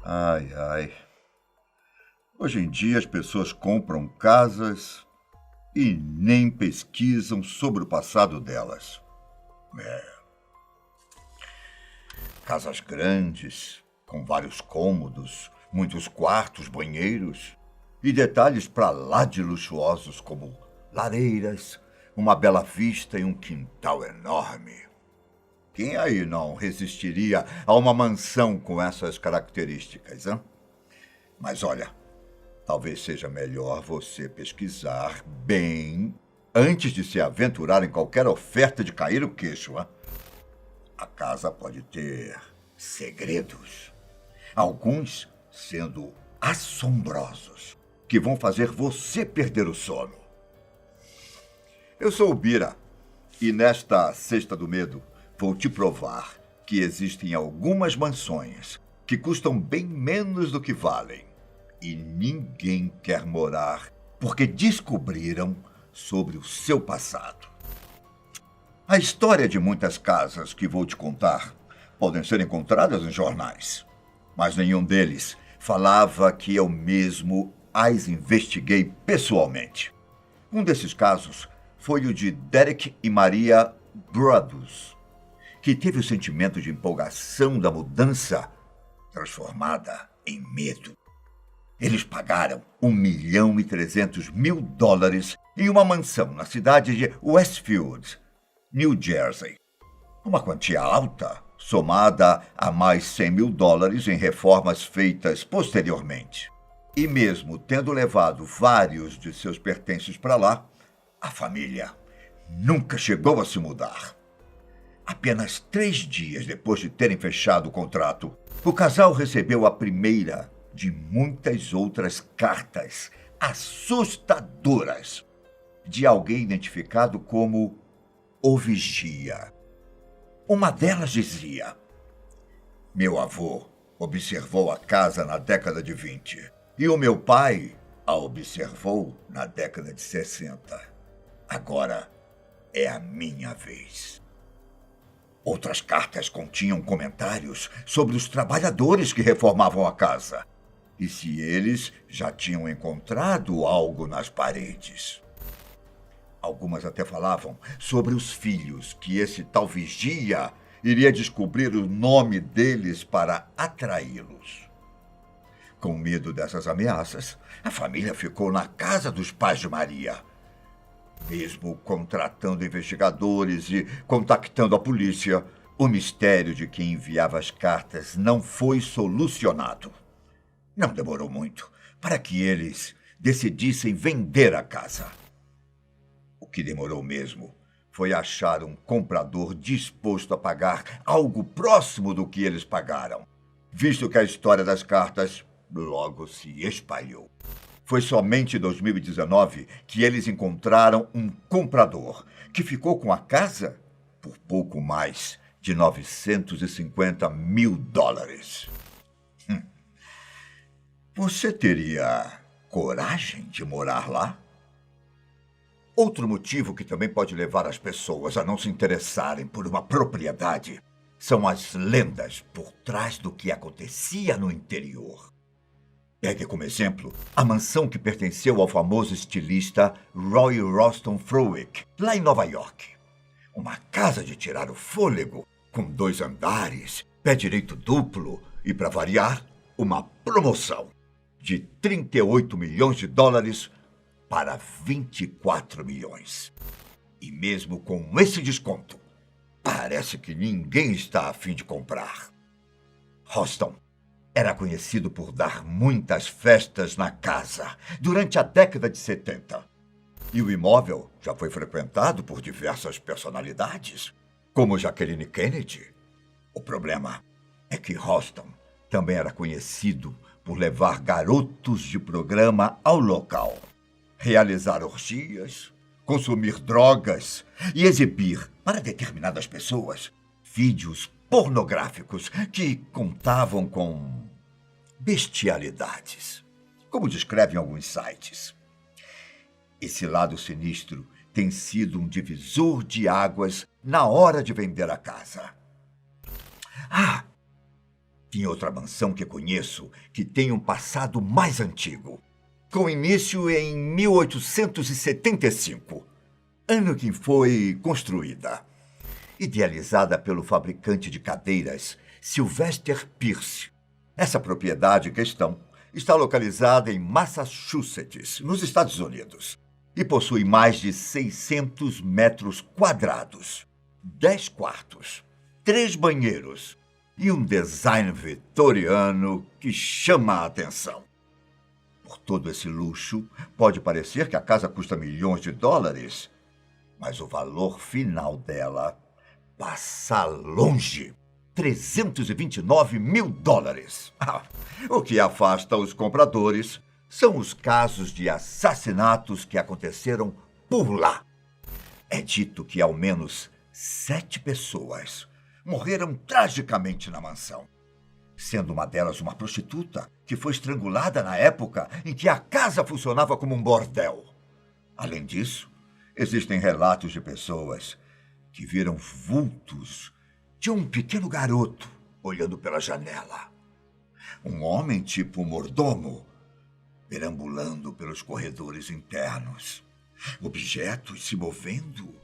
Ai, ai. Hoje em dia as pessoas compram casas e nem pesquisam sobre o passado delas. Casas grandes, com vários cômodos, muitos quartos, banheiros e detalhes para lá de luxuosos como lareiras, uma bela vista e um quintal enorme. Quem aí não resistiria a uma mansão com essas características, hein? Mas olha, talvez seja melhor você pesquisar bem antes de se aventurar em qualquer oferta de cair o queixo, hein? A casa pode ter segredos, alguns sendo assombrosos, que vão fazer você perder o sono. Eu sou o Bira, e nesta Sexta do Medo vou te provar que existem algumas mansões que custam bem menos do que valem. E ninguém quer morar porque descobriram sobre o seu passado. A história de muitas casas que vou te contar podem ser encontradas em jornais, mas nenhum deles falava que eu mesmo as investiguei pessoalmente. Um desses casos foi o de Derek e Maria Brothers, que teve o sentimento de empolgação da mudança transformada em medo. Eles pagaram $1.300.000 em uma mansão na cidade de Westfield, New Jersey. Uma quantia alta, somada a mais $100.000 em reformas feitas posteriormente. E mesmo tendo levado vários de seus pertences para lá, a família nunca chegou a se mudar. Apenas 3 dias depois de terem fechado o contrato, o casal recebeu a primeira de muitas outras cartas assustadoras de alguém identificado como o Vigia. Uma delas dizia: meu avô observou a casa na década de 20 e o meu pai a observou na década de 60. Agora é a minha vez. Outras cartas continham comentários sobre os trabalhadores que reformavam a casa e se eles já tinham encontrado algo nas paredes. Algumas até falavam sobre os filhos que esse tal vigia iria descobrir o nome deles para atraí-los. Com medo dessas ameaças, a família ficou na casa dos pais de Maria. Mesmo contratando investigadores e contactando a polícia, o mistério de quem enviava as cartas não foi solucionado. Não demorou muito para que eles decidissem vender a casa. O que demorou mesmo foi achar um comprador disposto a pagar algo próximo do que eles pagaram, visto que a história das cartas logo se espalhou. Foi somente em 2019 que eles encontraram um comprador que ficou com a casa por pouco mais de $950.000. Você teria coragem de morar lá? Outro motivo que também pode levar as pessoas a não se interessarem por uma propriedade são as lendas por trás do que acontecia no interior. Pegue como exemplo a mansão que pertenceu ao famoso estilista Roy Ralston Fruick, lá em Nova York. Uma casa de tirar o fôlego, com 2 andares, pé direito duplo e, para variar, uma promoção de $38 milhões para 24 milhões. E mesmo com esse desconto, parece que ninguém está a fim de comprar. Ralston era conhecido por dar muitas festas na casa durante a década de 70. E o imóvel já foi frequentado por diversas personalidades, como Jacqueline Kennedy. O problema é que Ralston também era conhecido por levar garotos de programa ao local, realizar orgias, consumir drogas e exibir para determinadas pessoas vídeos pornográficos que contavam com bestialidades, como descrevem alguns sites. Esse lado sinistro tem sido um divisor de águas na hora de vender a casa. Tinha outra mansão que conheço que tem um passado mais antigo, com início em 1875, ano que foi construída. Idealizada pelo fabricante de cadeiras Sylvester Pierce. Essa propriedade em questão está localizada em Massachusetts, nos Estados Unidos, e possui mais de 600 metros quadrados, 10 quartos, 3 banheiros e um design vitoriano que chama a atenção. Por todo esse luxo, pode parecer que a casa custa milhões de dólares, mas o valor final dela passa longe. 329 mil dólares. O que afasta os compradores são os casos de assassinatos que aconteceram por lá. É dito que ao menos 7 pessoas morreram tragicamente na mansão, sendo uma delas uma prostituta que foi estrangulada na época em que a casa funcionava como um bordel. Além disso, existem relatos de pessoas que viram vultos de um pequeno garoto olhando pela janela. Um homem tipo mordomo perambulando pelos corredores internos. Objetos se movendo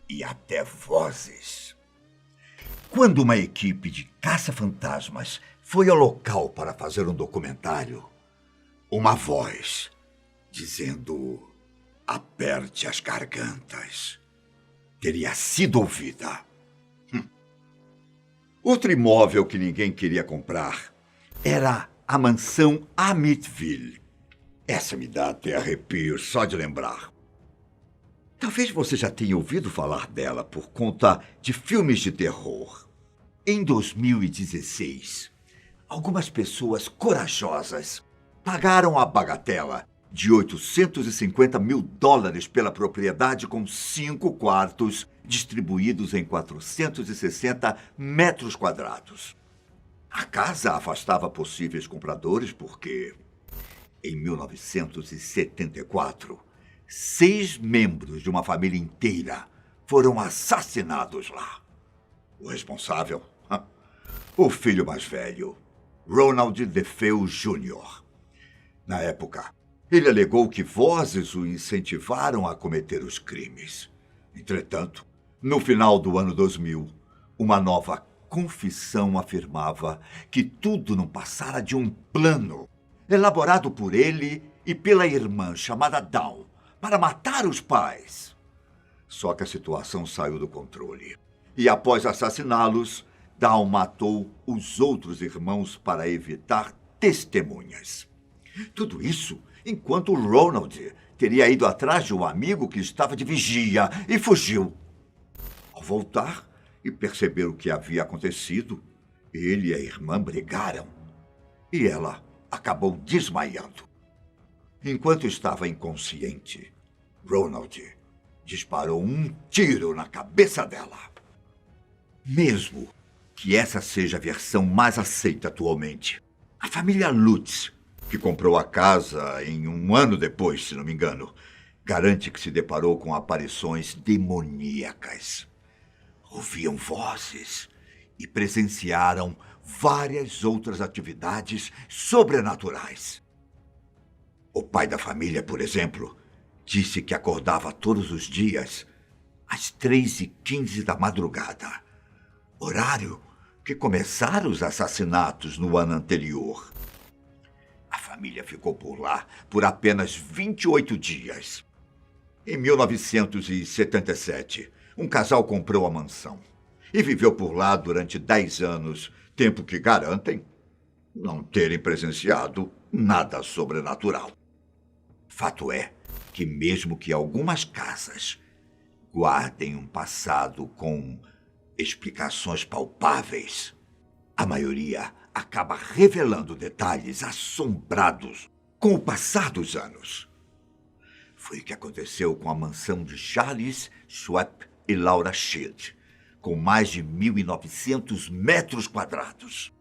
e até vozes. Quando uma equipe de caça-fantasmas foi ao local para fazer um documentário, uma voz dizendo "aperte as gargantas" teria sido ouvida. Outro imóvel que ninguém queria comprar era a mansão Amityville. Essa me dá até arrepio só de lembrar. Talvez você já tenha ouvido falar dela por conta de filmes de terror. Em 2016, algumas pessoas corajosas pagaram a bagatela de 850 mil dólares pela propriedade com 5 quartos distribuídos em 460 metros quadrados. A casa afastava possíveis compradores porque, em 1974, 6 membros de uma família inteira foram assassinados lá. O responsável? O filho mais velho, Ronald DeFeo Jr. Na época, ele alegou que vozes o incentivaram a cometer os crimes. Entretanto, no final do ano 2000, uma nova confissão afirmava que tudo não passara de um plano elaborado por ele e pela irmã chamada Dawn para matar os pais. Só que a situação saiu do controle. E após assassiná-los, Dawn matou os outros irmãos para evitar testemunhas. Tudo isso enquanto Ronald teria ido atrás de um amigo que estava de vigia e fugiu. Ao voltar e perceber o que havia acontecido, ele e a irmã brigaram e ela acabou desmaiando. Enquanto estava inconsciente, Ronald disparou um tiro na cabeça dela. Mesmo que essa seja a versão mais aceita atualmente, a família Lutz, que comprou a casa em um ano depois, se não me engano, garante que se deparou com aparições demoníacas. Ouviam vozes e presenciaram várias outras atividades sobrenaturais. O pai da família, por exemplo, disse que acordava todos os dias às 3h15 da madrugada, horário que começaram os assassinatos no ano anterior. A família ficou por lá por apenas 28 dias. Em 1977, um casal comprou a mansão e viveu por lá durante 10 anos, tempo que garantem não terem presenciado nada sobrenatural. Fato é que mesmo que algumas casas guardem um passado com explicações palpáveis, a maioria acaba revelando detalhes assombrados com o passar dos anos. Foi o que aconteceu com a mansão de Charles Schwab e Laura Schild, com mais de 1.900 metros quadrados.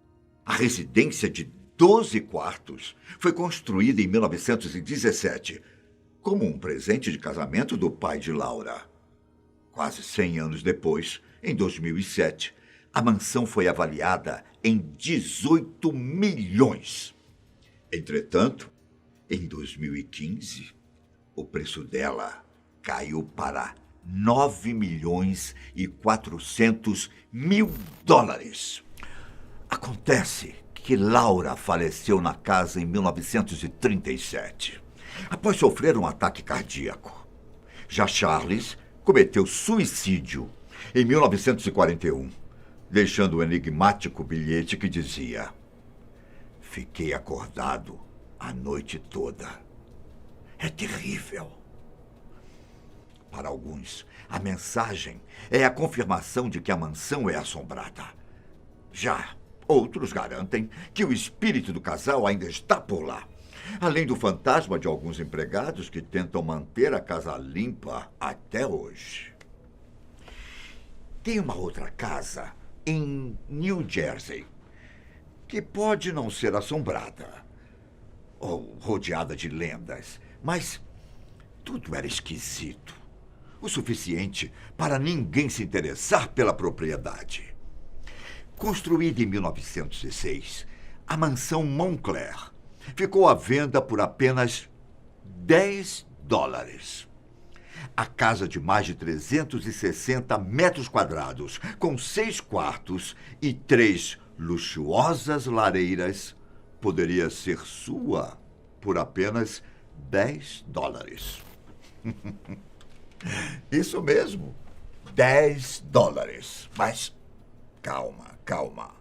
A residência de 12 quartos foi construída em 1917 como um presente de casamento do pai de Laura. Quase 100 anos depois, em 2007, A mansão foi avaliada em 18 milhões. Entretanto, em 2015, o preço dela caiu para 9 milhões e 400 mil dólares. Acontece que Laura faleceu na casa em 1937, após sofrer um ataque cardíaco. Já Charles cometeu suicídio em 1941, deixando um enigmático bilhete que dizia: "Fiquei acordado a noite toda." É terrível. Para alguns, a mensagem é a confirmação de que a mansão é assombrada. Já outros garantem que o espírito do casal ainda está por lá, além do fantasma de alguns empregados que tentam manter a casa limpa até hoje. Tem uma outra casa em New Jersey que pode não ser assombrada ou rodeada de lendas, mas tudo era esquisito. O suficiente para ninguém se interessar pela propriedade. Construída em 1906, a mansão Montclair ficou à venda por apenas 10 dólares. A casa de mais de 360 metros quadrados, com 6 quartos e 3 luxuosas lareiras, poderia ser sua por apenas 10 dólares. Isso mesmo, 10 dólares. Mas calma.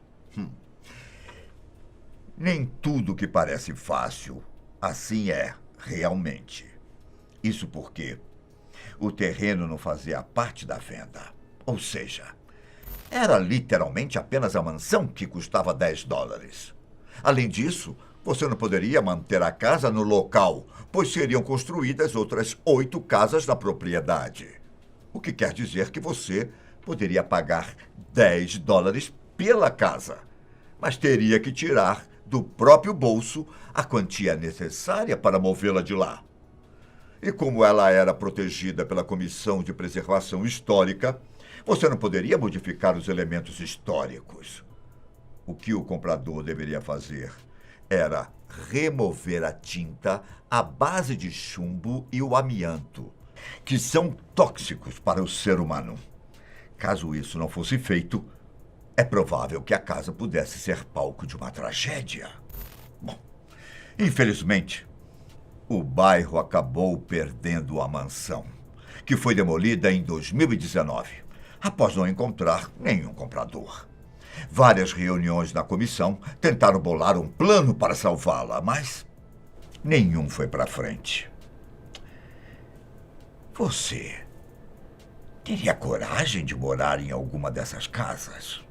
Nem tudo que parece fácil, assim é realmente. Isso porque o terreno não fazia parte da venda. Ou seja, era literalmente apenas a mansão que custava 10 dólares. Além disso, você não poderia manter a casa no local, pois seriam construídas outras 8 casas na propriedade. O que quer dizer que você poderia pagar 10 dólares pela casa, mas teria que tirar do próprio bolso a quantia necessária para movê-la de lá. E como ela era protegida pela Comissão de Preservação Histórica, você não poderia modificar os elementos históricos. O que o comprador deveria fazer era remover a tinta à base de chumbo e o amianto, que são tóxicos para o ser humano. Caso isso não fosse feito, é provável que a casa pudesse ser palco de uma tragédia. Bom, infelizmente, o bairro acabou perdendo a mansão, que foi demolida em 2019, após não encontrar nenhum comprador. Várias reuniões na comissão tentaram bolar um plano para salvá-la, mas nenhum foi para frente. Você teria coragem de morar em alguma dessas casas?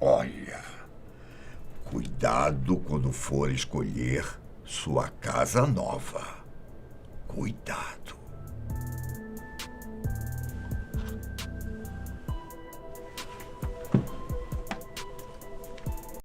Olha, cuidado quando for escolher sua casa nova. Cuidado.